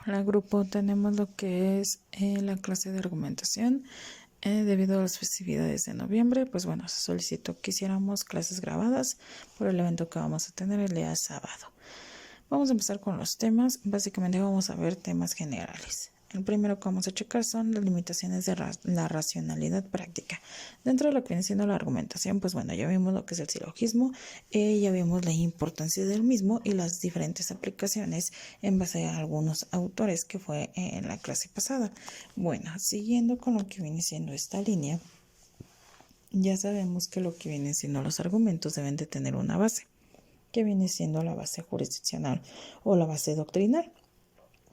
Hola grupo, tenemos lo que es la clase de argumentación. Debido a las festividades de noviembre, pues bueno, se solicitó que hiciéramos clases grabadas por el evento que vamos a tener el día sábado. Vamos a empezar con los temas. Básicamente vamos a ver temas generales. El primero que vamos a checar son las limitaciones de la racionalidad práctica. Dentro de lo que viene siendo la argumentación, pues bueno, ya vimos lo que es el silogismo, ya vimos la importancia del mismo y las diferentes aplicaciones en base a algunos autores que fue en la clase pasada. Bueno, siguiendo con lo que viene siendo esta línea, ya sabemos que lo que vienen siendo los argumentos deben de tener una base, que viene siendo la base jurisdiccional o la base doctrinal,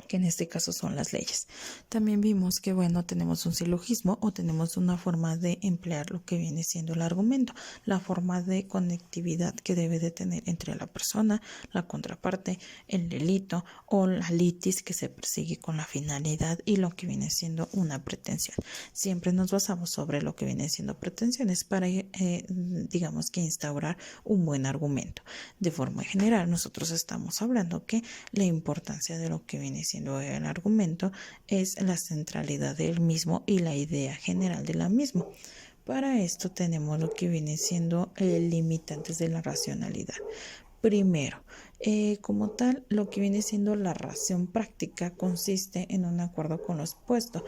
que en este caso son las leyes. También vimos que, bueno, tenemos un silogismo o tenemos una forma de emplear lo que viene siendo el argumento, la forma de conectividad que debe de tener entre la persona, la contraparte, el delito o la litis que se persigue con la finalidad y lo que viene siendo una pretensión. Siempre nos basamos sobre lo que viene siendo pretensiones para, digamos que instaurar un buen argumento. De forma general, nosotros estamos hablando que la importancia de lo que viene siendo el argumento es la centralidad del mismo y la idea general de la misma. Para esto tenemos lo que viene siendo limitantes de la racionalidad. Primero, como tal, lo que viene siendo la razón práctica consiste en un acuerdo con lo expuesto.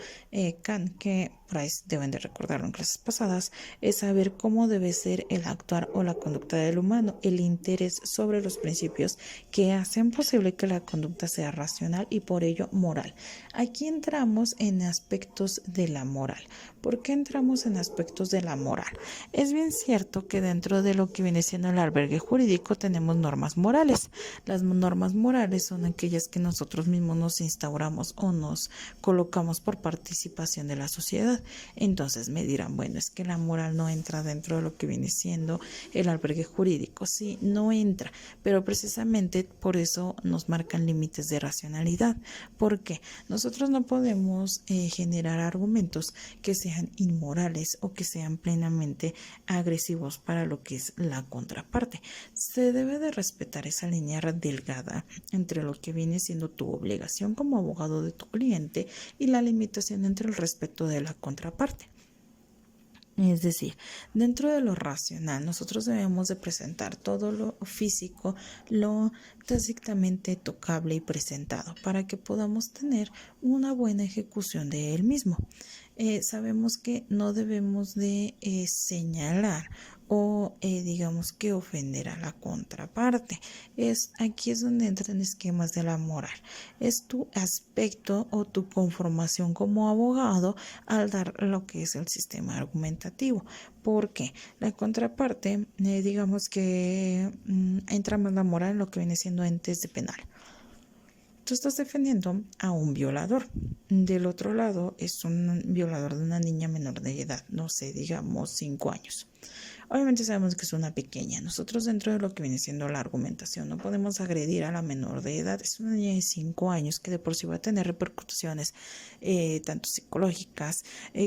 Kant, que por ahí deben de recordarlo en clases pasadas, es saber cómo debe ser el actuar o la conducta del humano, el interés sobre los principios que hacen posible que la conducta sea racional y por ello moral. Aquí entramos en aspectos de la moral. ¿Por qué entramos en aspectos de la moral? Es bien cierto que dentro de lo que viene siendo el albergue jurídico tenemos normas morales. Las normas morales son aquellas que nosotros mismos nos instauramos o nos colocamos por participación de la sociedad. Entonces me dirán, bueno, es que la moral no entra dentro de lo que viene siendo el albergue jurídico. Sí, no entra, pero precisamente por eso nos marcan límites de racionalidad. ¿Por qué? Nosotros no podemos generar argumentos que sean inmorales o que sean plenamente agresivos para lo que es la contraparte. Se debe de respetar esa línea delgada entre lo que viene siendo tu obligación como abogado de tu cliente y la limitación entre el respeto de la contraparte. Es decir, dentro de lo racional, nosotros debemos de presentar todo lo físico, lo tácitamente tocable y presentado para que podamos tener una buena ejecución de él mismo. Sabemos que no debemos de señalar o digamos que ofender a la contraparte. Aquí es donde entran esquemas de la moral. Es tu aspecto o tu conformación como abogado al dar lo que es el sistema argumentativo. Porque la contraparte, digamos que entra más la moral en lo que viene siendo entes de penal. Tú estás defendiendo a un violador. Del otro lado es un violador de una niña menor de edad, no sé, digamos 5 años. Obviamente sabemos que es una pequeña. Nosotros dentro de lo que viene siendo la argumentación no podemos agredir a la menor de edad. Es una niña de 5 años que de por sí va a tener repercusiones tanto psicológicas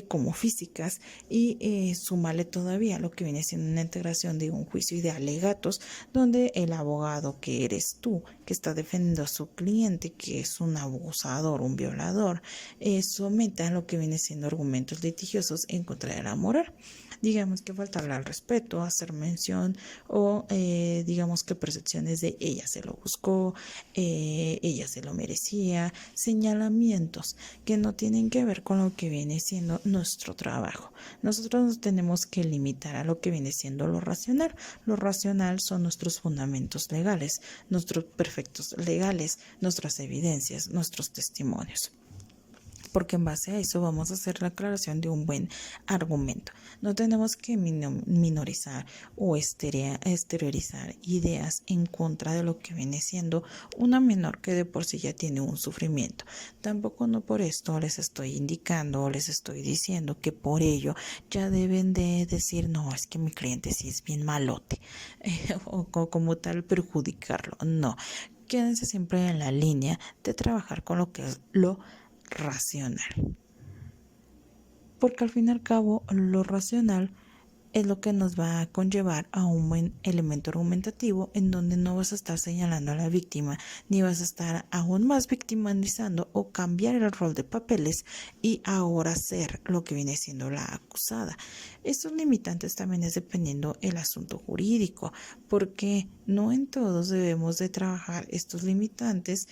como físicas y súmale todavía lo que viene siendo una integración de un juicio y de alegatos donde el abogado que eres tú, que está defendiendo a su cliente, que es un abusador, un violador, someta a lo que viene siendo argumentos litigiosos en contra de la moral. Digamos que faltarle al respeto, hacer mención o digamos que percepciones de ella se lo buscó, ella se lo merecía, señalamientos que no tienen que ver con lo que viene siendo nuestro trabajo. Nosotros nos tenemos que limitar a lo que viene siendo lo racional. Lo racional son nuestros fundamentos legales, nuestros perfectos legales, nuestras evidencias, nuestros testimonios. Porque en base a eso vamos a hacer la aclaración de un buen argumento. No tenemos que minorizar o exteriorizar ideas en contra de lo que viene siendo una menor que de por sí ya tiene un sufrimiento. Tampoco no por esto les estoy indicando o les estoy diciendo que por ello ya deben de decir, no, es que mi cliente sí es bien malote o como tal perjudicarlo. No, quédense siempre en la línea de trabajar con lo que es lo racional, porque al fin y al cabo lo racional es lo que nos va a conllevar a un buen elemento argumentativo en donde no vas a estar señalando a la víctima ni vas a estar aún más victimizando o cambiar el rol de papeles y ahora ser lo que viene siendo la acusada. Estos limitantes también es dependiendo el asunto jurídico, porque no en todos debemos de trabajar estos limitantes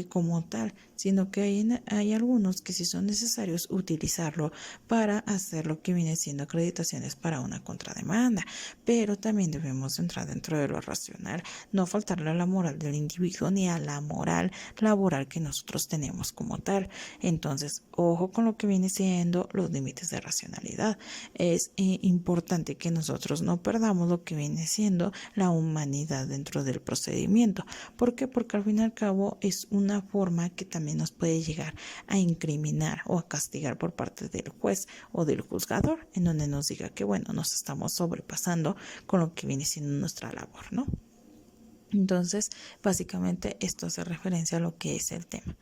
como tal, sino que hay algunos que sí son necesarios utilizarlo para hacer lo que viene siendo acreditaciones para una contrademanda, pero también debemos entrar dentro de lo racional, no faltarle a la moral del individuo ni a la moral laboral que nosotros tenemos como tal. Entonces, ojo con lo que viene siendo los límites de racionalidad. Es importante que nosotros no perdamos lo que viene siendo la humanidad dentro del procedimiento. ¿Por qué? Porque al fin y al cabo es una forma que también nos puede llegar a incriminar o a castigar por parte del juez o del juzgador, en donde nos diga que bueno, nos estamos sobrepasando con lo que viene siendo nuestra labor, ¿no? Entonces, básicamente esto hace referencia a lo que es el tema.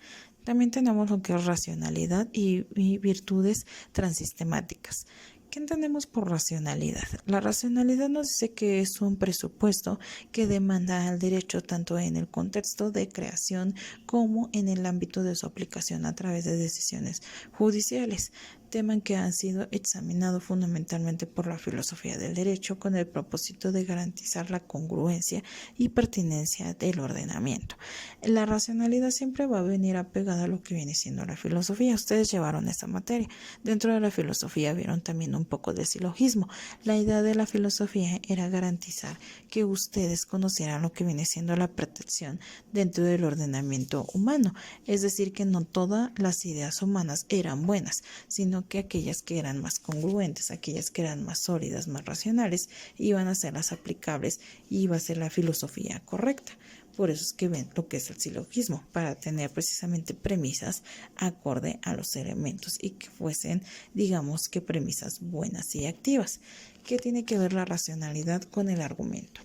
También tenemos lo que es racionalidad y virtudes transistemáticas. ¿Qué entendemos por racionalidad? La racionalidad nos dice que es un presupuesto que demanda al derecho tanto en el contexto de creación como en el ámbito de su aplicación a través de decisiones judiciales, tema que han sido examinado fundamentalmente por la filosofía del derecho con el propósito de garantizar la congruencia y pertinencia del ordenamiento. La racionalidad siempre va a venir apegada a lo que viene siendo la filosofía. Ustedes llevaron esa materia. Dentro de la filosofía vieron también un poco de silogismo. La idea de la filosofía era garantizar que ustedes conocieran lo que viene siendo la protección dentro del ordenamiento humano. Es decir, que no todas las ideas humanas eran buenas, sino que aquellas que eran más congruentes, aquellas que eran más sólidas, más racionales, iban a ser las aplicables y iba a ser la filosofía correcta. Por eso es que ven lo que es el silogismo, para tener precisamente premisas acorde a los elementos y que fuesen, digamos que premisas buenas y activas. ¿Qué tiene que ver la racionalidad con el argumento?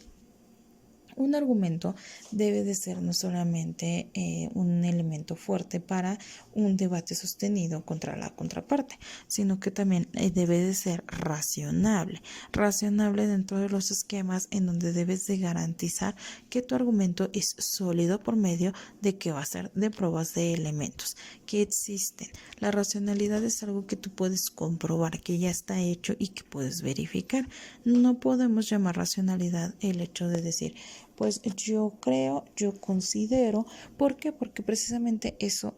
Un argumento debe de ser no solamente un elemento fuerte para un debate sostenido contra la contraparte, sino que también debe de ser racionable dentro de los esquemas en donde debes de garantizar que tu argumento es sólido por medio de que va a ser de pruebas de elementos que existen. La racionalidad es algo que tú puedes comprobar, que ya está hecho y que puedes verificar. No podemos llamar racionalidad el hecho de decir, pues yo creo, yo considero. ¿Por qué? Porque precisamente eso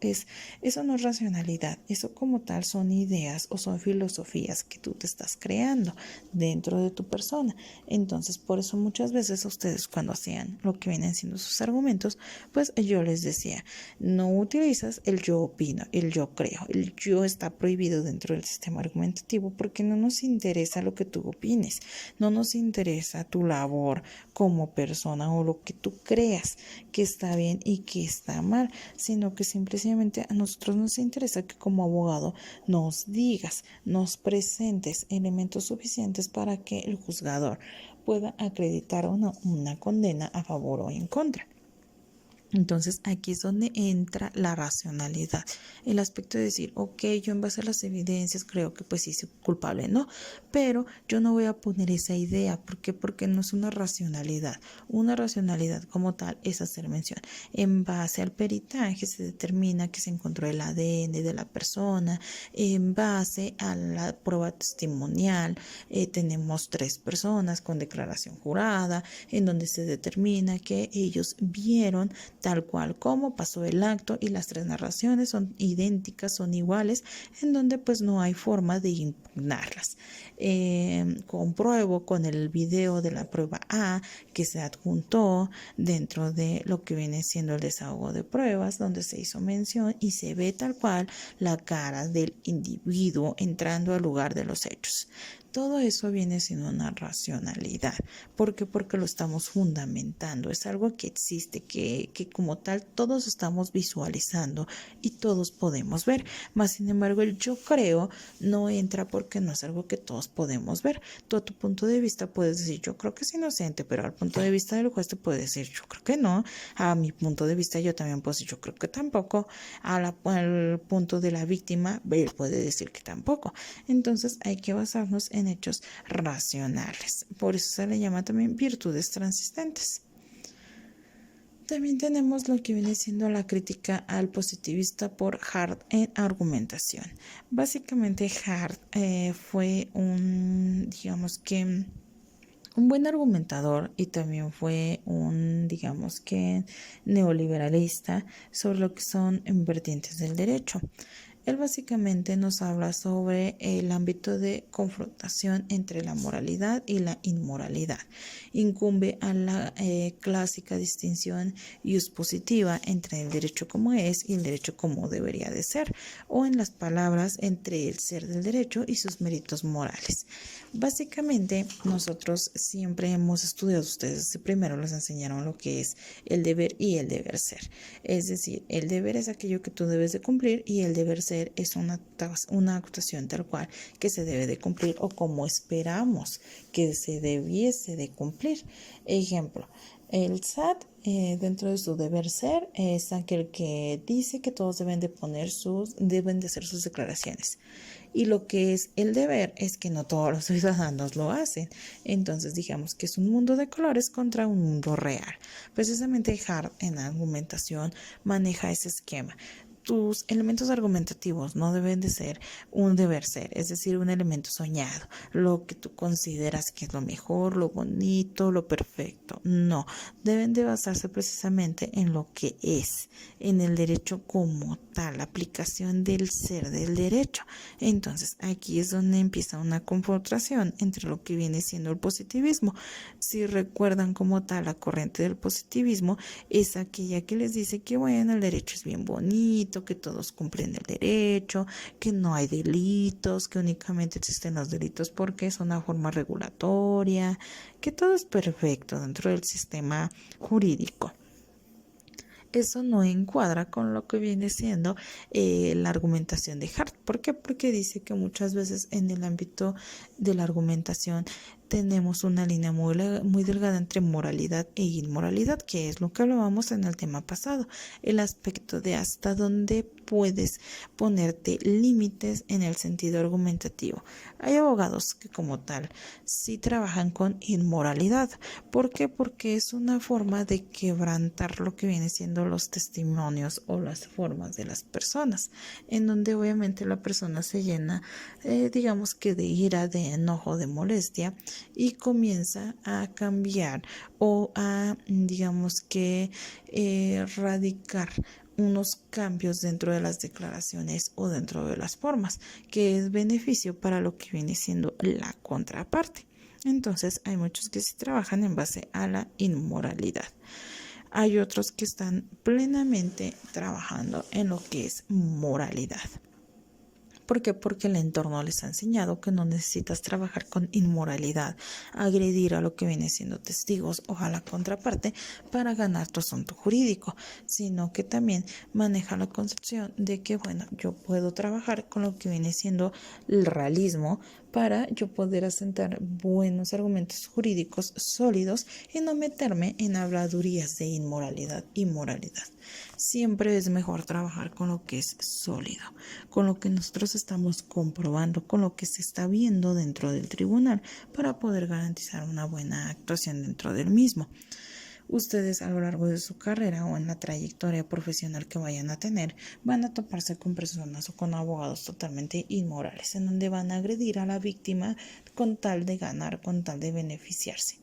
no es racionalidad. Eso como tal son ideas o son filosofías que tú te estás creando dentro de tu persona. Entonces, por eso muchas veces a ustedes cuando hacían lo que vienen siendo sus argumentos, pues yo les decía, no utilizas el yo opino, el yo creo, el yo está prohibido dentro del sistema argumentativo porque no nos interesa lo que tú opines, no nos interesa tu labor como persona o lo que tú creas que está bien y que está mal, sino que simplemente a nosotros nos interesa que como abogado nos digas, nos presentes elementos suficientes para que el juzgador pueda acreditar o no una condena a favor o en contra. Entonces aquí es donde entra la racionalidad, el aspecto de decir, ok, yo en base a las evidencias creo que pues sí soy culpable, ¿no? Pero yo no voy a poner esa idea, ¿por qué? Porque no es una racionalidad como tal es hacer mención. En base al peritaje se determina que se encontró el ADN de la persona, en base a la prueba testimonial tenemos 3 personas con declaración jurada, en donde se determina que ellos vieron tal cual como pasó el acto y las 3 narraciones son idénticas, son iguales, en donde pues no hay forma de impugnarlas. Compruebo con el video de la prueba A que se adjuntó dentro de lo que viene siendo el desahogo de pruebas, donde se hizo mención y se ve tal cual la cara del individuo entrando al lugar de los hechos. Todo eso viene siendo una racionalidad. ¿Por qué? Porque lo estamos fundamentando. Es algo que existe, que como tal todos estamos visualizando y todos podemos ver. Más sin embargo, el yo creo no entra porque no es algo que todos podemos ver. Tú a tu punto de vista puedes decir, yo creo que es inocente, pero al punto de vista del juez te puede decir, yo creo que no. A mi punto de vista yo también puedo decir, yo creo que tampoco. Al punto de la víctima, él puede decir que tampoco. Entonces hay que basarnos en hechos racionales. Por eso se le llama también virtudes transistentes. También tenemos lo que viene siendo la crítica al positivista por Hart en argumentación. Básicamente Hart fue un buen argumentador y también fue un, neoliberalista sobre lo que son vertientes del derecho. Él básicamente nos habla sobre el ámbito de confrontación entre la moralidad y la inmoralidad. Incumbe a la clásica distinción ius positiva entre el derecho como es y el derecho como debería de ser, o en las palabras, entre el ser del derecho y sus méritos morales. Básicamente, nosotros siempre hemos estudiado, ustedes primero les enseñaron lo que es el deber y el deber ser. Es decir, el deber es aquello que tú debes de cumplir y el deber ser es una actuación tal cual que se debe de cumplir o como esperamos que se debiese de cumplir. Ejemplo, el SAT dentro de su deber ser es aquel que dice que todos deben de hacer sus declaraciones. Y lo que es el deber es que no todos los ciudadanos lo hacen. Entonces digamos que es un mundo de colores contra un mundo real. Precisamente Hart en argumentación maneja ese esquema. Tus elementos argumentativos no deben de ser un deber ser, es decir, un elemento soñado, lo que tú consideras que es lo mejor, lo bonito, lo perfecto. No, deben de basarse precisamente en lo que es, en el derecho como tal, la aplicación del ser del derecho. Entonces, aquí es donde empieza una confrontación entre lo que viene siendo el positivismo. Si recuerdan como tal, la corriente del positivismo es aquella que les dice que bueno, el derecho es bien bonito, que todos cumplen el derecho, que no hay delitos, que únicamente existen los delitos porque es una forma regulatoria, que todo es perfecto dentro del sistema jurídico. Eso no encuadra con lo que viene siendo la argumentación de Hart. ¿Por qué? Porque dice que muchas veces en el ámbito de la argumentación tenemos una línea muy delgada entre moralidad e inmoralidad, que es lo que hablábamos en el tema pasado, el aspecto de hasta dónde puedes ponerte límites en el sentido argumentativo. Hay abogados que como tal sí trabajan con inmoralidad. ¿Por qué? Porque es una forma de quebrantar lo que viene siendo los testimonios o las formas de las personas, en donde obviamente la persona se llena, digamos que de ira, de enojo, de molestia, y comienza a cambiar o a, radicar unos cambios dentro de las declaraciones o dentro de las formas, que es beneficio para lo que viene siendo la contraparte. Entonces hay muchos que sí trabajan en base a la inmoralidad. Hay otros que están plenamente trabajando en lo que es moralidad. ¿Por qué? Porque el entorno les ha enseñado que no necesitas trabajar con inmoralidad, agredir a lo que viene siendo testigos o a la contraparte para ganar tu asunto jurídico, sino que también maneja la concepción de que, bueno, yo puedo trabajar con lo que viene siendo el realismo para yo poder asentar buenos argumentos jurídicos sólidos y no meterme en habladurías de inmoralidad y moralidad. Siempre es mejor trabajar con lo que es sólido, con lo que nosotros estamos comprobando, con lo que se está viendo dentro del tribunal para poder garantizar una buena actuación dentro del mismo. Ustedes a lo largo de su carrera o en la trayectoria profesional que vayan a tener van a toparse con personas o con abogados totalmente inmorales en donde van a agredir a la víctima con tal de ganar, con tal de beneficiarse.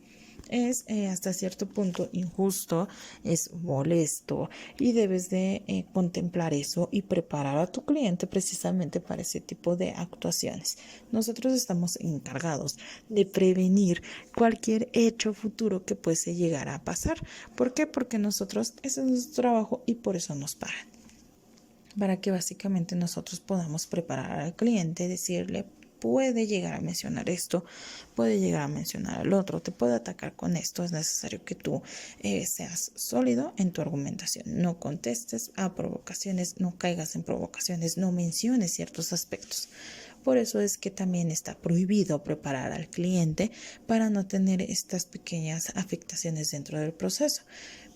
Es hasta cierto punto injusto, es molesto y debes de contemplar eso y preparar a tu cliente precisamente para ese tipo de actuaciones. Nosotros estamos encargados de prevenir cualquier hecho futuro que puede llegar a pasar. ¿Por qué? Porque nosotros, ese es nuestro trabajo y por eso nos pagan. Para que básicamente nosotros podamos preparar al cliente, decirle, puede llegar a mencionar esto, puede llegar a mencionar el otro, te puede atacar con esto. Es necesario que tú seas sólido en tu argumentación, no contestes a provocaciones, no caigas en provocaciones, no menciones ciertos aspectos. Por eso es que también está prohibido preparar al cliente para no tener estas pequeñas afectaciones dentro del proceso.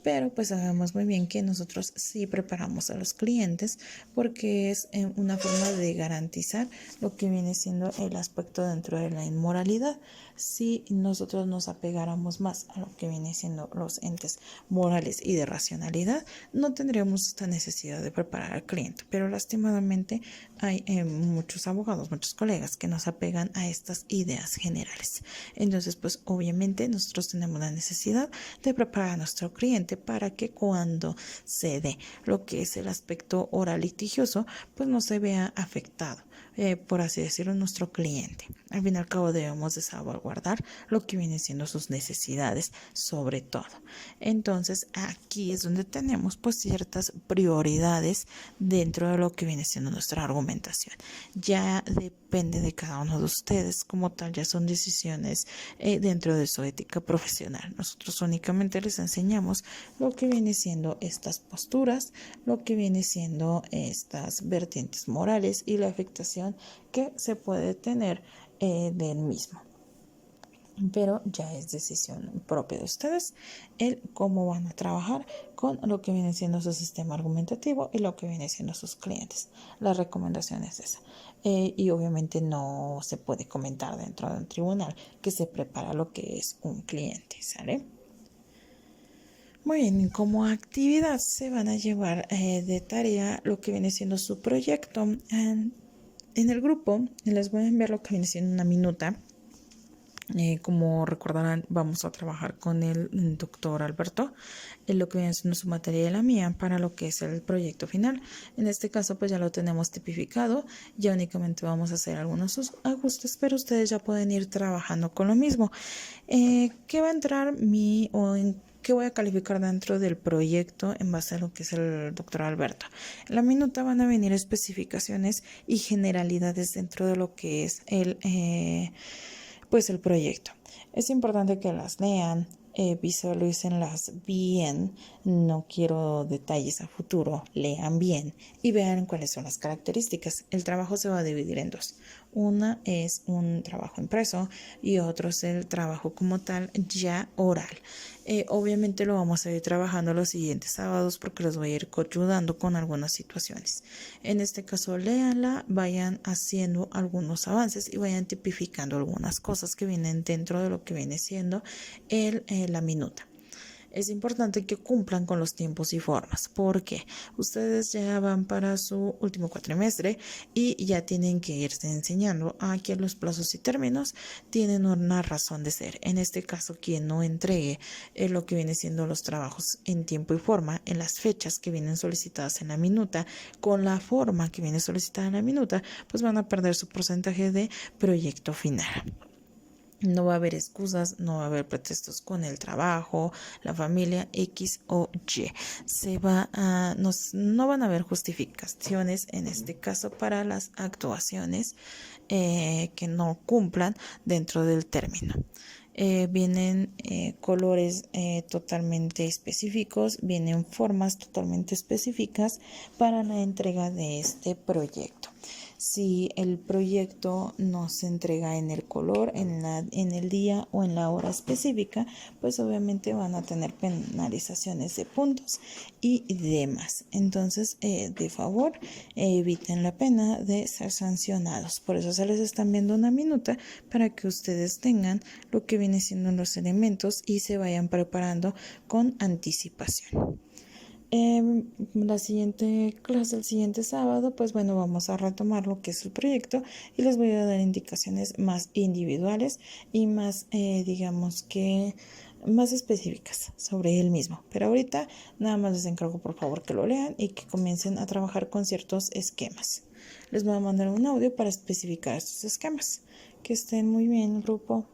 pero pues sabemos muy bien que nosotros sí preparamos a los clientes porque es una forma de garantizar lo que viene siendo el aspecto dentro de la inmoralidad. Si nosotros nos apegáramos más a lo que viene siendo los entes morales y de racionalidad, no tendríamos esta necesidad de preparar al cliente, pero lastimadamente hay muchos abogados, muchos colegas que nos apegan a estas ideas generales. Entonces, pues obviamente nosotros tenemos la necesidad de preparar a nuestro cliente para que cuando se dé lo que es el aspecto oral litigioso, pues no se vea afectado, por así decirlo, nuestro cliente. Al fin y al cabo debemos de salvaguardar lo que viene siendo sus necesidades sobre todo. Entonces aquí es donde tenemos pues ciertas prioridades dentro de lo que viene siendo nuestra argumentación. Ya depende de cada uno de ustedes, como tal ya son decisiones dentro de su ética profesional. Nosotros únicamente les enseñamos lo que viene siendo estas posturas, lo que viene siendo estas vertientes morales y la afectación que se puede tener del mismo. Pero ya es decisión propia de ustedes el cómo van a trabajar con lo que viene siendo su sistema argumentativo y lo que viene siendo sus clientes. La recomendación es esa. Y obviamente no se puede comentar dentro de un tribunal que se prepara lo que es un cliente, ¿sale? Muy bien, como actividad se van a llevar de tarea lo que viene siendo su proyecto. En el grupo les voy a enviar lo que viene siendo una minuta. Como recordarán, vamos a trabajar con el doctor Alberto en lo que viene siendo su materia y la mía para lo que es el proyecto final. En este caso pues ya lo tenemos tipificado, ya únicamente vamos a hacer algunos ajustes, pero ustedes ya pueden ir trabajando con lo mismo. ¿Qué va a entrar o en qué voy a calificar dentro del proyecto en base a lo que es el doctor Alberto? En la minuta van a venir especificaciones y generalidades dentro de lo que es el proyecto. Es importante que las lean, visualícenlas bien, no quiero detalles a futuro, lean bien y vean cuáles son las características. El trabajo se va a dividir en dos. Una es un trabajo impreso y otro es el trabajo como tal ya oral. Obviamente lo vamos a ir trabajando los siguientes sábados porque los voy a ir ayudando con algunas situaciones. En este caso, léanla, vayan haciendo algunos avances y vayan tipificando algunas cosas que vienen dentro de lo que viene siendo la minuta. Es importante que cumplan con los tiempos y formas porque ustedes ya van para su último cuatrimestre y ya tienen que irse enseñando a que los plazos y términos tienen una razón de ser. En este caso, quien no entregue lo que viene siendo los trabajos en tiempo y forma, en las fechas que vienen solicitadas en la minuta, con la forma que viene solicitada en la minuta, pues van a perder su porcentaje de proyecto final. No va a haber excusas, no va a haber pretextos con el trabajo, la familia X o Y. No van a haber justificaciones en este caso para las actuaciones que no cumplan dentro del término. Vienen colores totalmente específicos, vienen formas totalmente específicas para la entrega de este proyecto. Si el proyecto no se entrega en el color, en el día o en la hora específica, pues obviamente van a tener penalizaciones de puntos y demás. Entonces, de favor, eviten la pena de ser sancionados. Por eso se les están viendo una minuta para que ustedes tengan lo que viene siendo los elementos y se vayan preparando con anticipación. La siguiente clase, el siguiente sábado, pues bueno, vamos a retomar lo que es el proyecto y les voy a dar indicaciones más individuales y más, digamos que más específicas sobre el mismo. Pero ahorita nada más les encargo por favor que lo lean y que comiencen a trabajar con ciertos esquemas. Les voy a mandar un audio para especificar estos esquemas. Que estén muy bien, grupo.